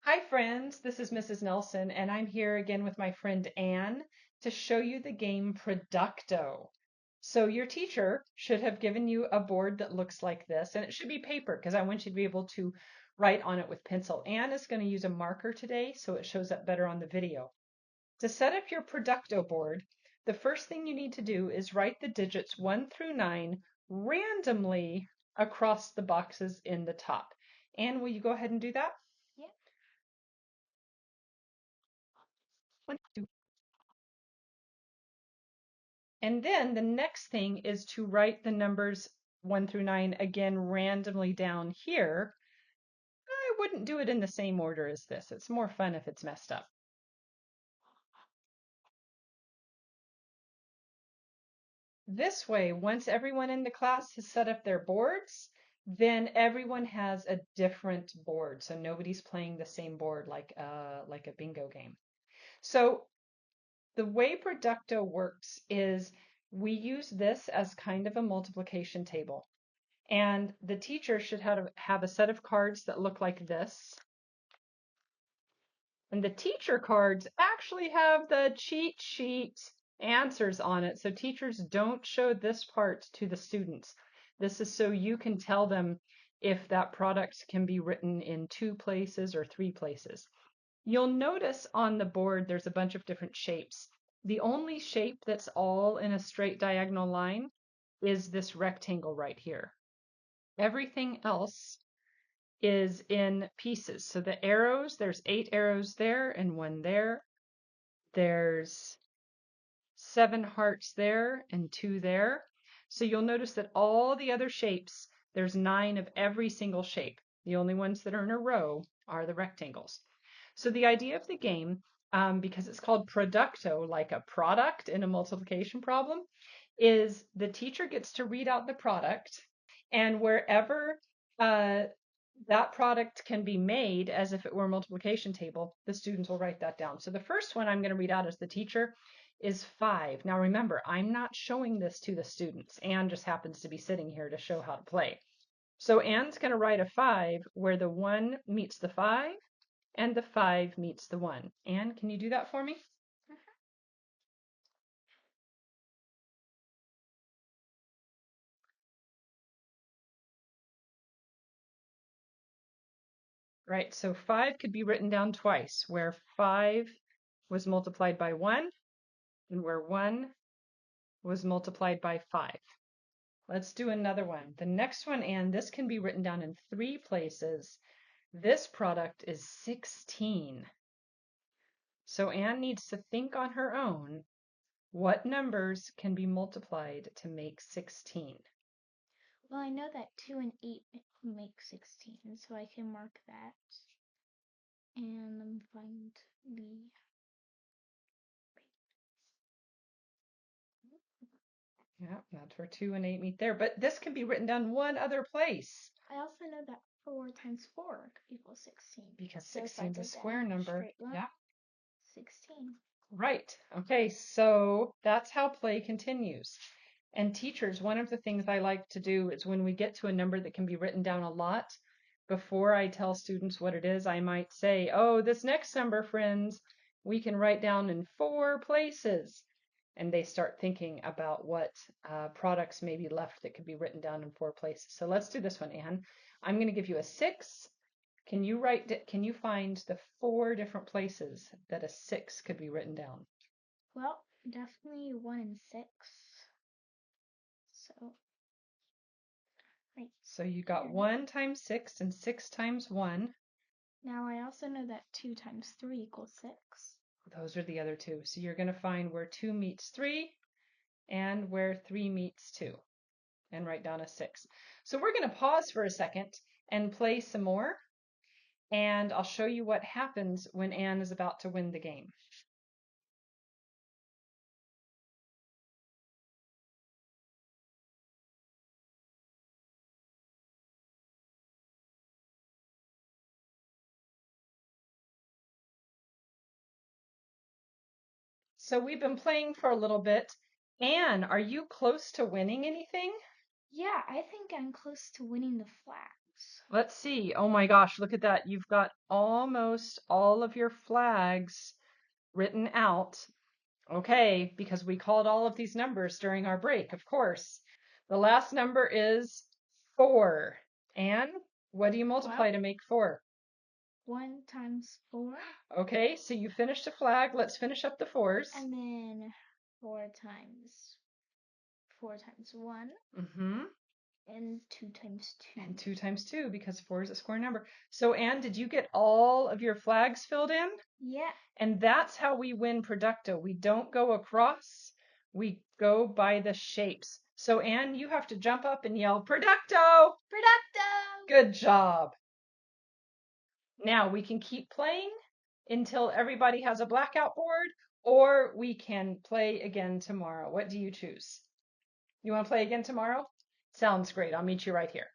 Hi friends, this is Mrs. Nelson and I'm here again with my friend Anne to show you the game Producto. So your teacher should have given you a board that looks like this, and it should be paper because I want you to be able to write on it with pencil. Anne is going to use a marker today so it shows up better on the video. To set up your Producto board, the first thing you need to do is write the digits 1 through 9 randomly across the boxes in the top. Anne, will you go ahead and do that? Yeah. One, two. And then the next thing is to write the numbers 1 through 9 again randomly down here. I wouldn't do it in the same order as this. It's more fun if it's messed up. This way, once everyone in the class has set up their boards, then everyone has a different board. So nobody's playing the same board like a bingo game. So the way Producto works is we use this as kind of a multiplication table. And the teacher should have a set of cards that look like this. And the teacher cards actually have the cheat sheet answers on it. So teachers don't show this part to the students. This is so you can tell them if that product can be written in 2 places or 3 places. You'll notice on the board there's a bunch of different shapes. The only shape that's all in a straight diagonal line is this rectangle right here. Everything else is in pieces. So the arrows, there's 8 arrows there and 1 there. There's 7 hearts there and 2 there. So you'll notice that all the other shapes, there's 9 of every single shape. The only ones that are in a row are the rectangles. So the idea of the game, because it's called Producto, like a product in a multiplication problem, is the teacher gets to read out the product, and wherever uh, that product can be made as if it were a multiplication table, the students will write that down. So the first one I'm going to read out as the teacher is 5. Now remember, I'm not showing this to the students. Anne just happens to be sitting here to show how to play. So Anne's going to write a 5 where the 1 meets the 5 and the 5 meets the 1. Anne, can you do that for me? Right, so 5 could be written down twice, where 5 was multiplied by 1 and where 1 was multiplied by 5. Let's do another one. The next one, and this can be written down in 3 places. This product is 16. So Anne needs to think on her own what numbers can be multiplied to make 16. Well, I know that 2 and 8 make 16, so I can mark that. And find the. Yeah, that's where 2 and 8 meet there. But this can be written down one other place I also know that 4 times 4 equals 16. because So if I 16 is a did square that number. straight line, Yeah. 16. Right. Okay, so that's how play continues. And teachers, one of the things I like to do is when we get to a number that can be written down a lot, before I tell students what it is, I might say, oh, this next number, friends, we can write down in 4 places. And they start thinking about what products may be left that could be written down in 4 places. So let's do this one, Anne. I'm going to give you a 6. Can you find the 4 different places that a 6 could be written down? Well, definitely 1 and 6. So, right So you got here. 1 times 6 and 6 times 1. Now I also know that 2 times 3 equals 6. Those are the other two. So you're going to find where 2 meets 3 and where 3 meets 2 and write down a 6. So we're going to pause for a second and play some more, and I'll show you what happens when Anne is about to win the game. So we've been playing for a little bit. Anne, are you close to winning anything? Yeah, I think I'm close to winning the flat. Let's see. Oh my gosh, look at that. You've got almost all of your flags written out. Okay, because we called all of these numbers during our break, of course. The last number is 4. Anne, what do you multiply Well, to make 4? 1 times 4, Okay, so you finished a flag. Let's finish up the 4s. and then 4 times 1, Mm-hmm. and 2 times 2. And 2 times 2 because 4 is a square number. So Anne, did you get all of your flags filled in? Yeah. And that's how we win Producto. We don't go across, we go by the shapes. So Anne, you have to jump up and yell, Producto! Producto! Good job. Now we can keep playing until everybody has a blackout board, or we can play again tomorrow. What do you choose? You want to play again tomorrow? Sounds great. I'll meet you right here.